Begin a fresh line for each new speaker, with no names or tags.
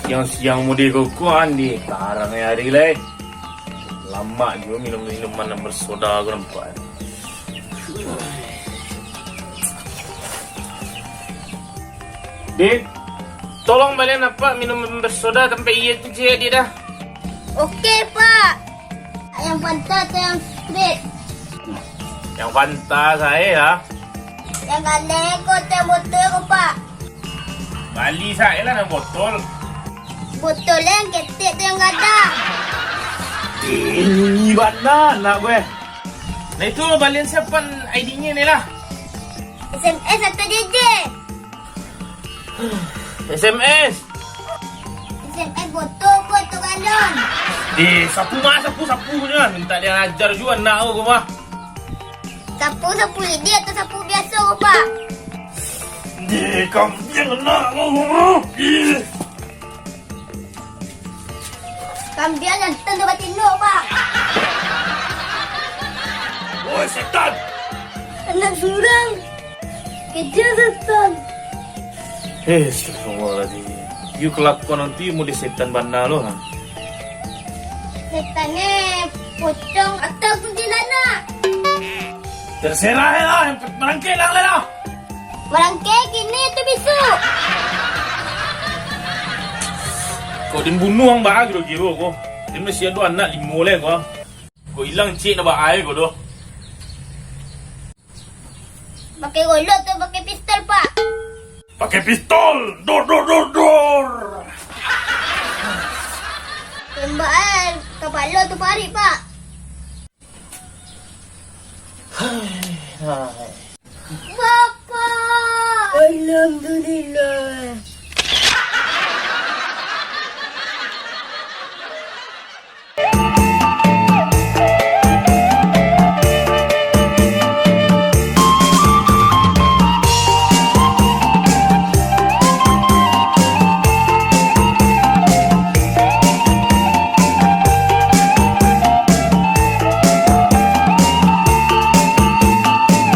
Siang-siang mau dikukuhan di tarang hari leh. Lama juga minum minuman yang bersoda aku nampak. Dik, tolong balikin apa minum bersoda sampai iya tuh dia dah.
Okey, Pak. Yang Fanta atau yang Sprite?
Yang Fanta saya ya.
Yang Kaneko atau yang botol ko, Pak?
Bali saya lah ng botol.
Botol yang ketik tu yang gada.
Iban na, anak gue. Nah itu balikin siapa ID-nya nih lah.
SMS atau DJ?
SMS.
SMS botol ko atau galon?
Sapu punya. Minta dia ajar juga anak aku mah.
Sapu lidi atau sapu biasa ko, Pak?
Kamu yang anak aku mah.
Kambian yang tentu batino, Pak.
Woi setan.
Anak surang. Kejar setan.
Astagfirullahaladzim. You kelakuan nanti mau di setan bandar lo ha?
Setannya pocong atau kuntilanak?
Terserah lah, yang merangkai lang lah.
Merangkai kini itu bisu.
Kau din bunuh ang baha giro-giro ko. Din masih ada anak lima leh ko. Kau hilang cik na bahay ko do.
Pakai golok atau pakai pistol, Pak?
Pakai pistol. Dor.
Tembakan kepala tu pari, Pak. Bapak. Alhamdulillah.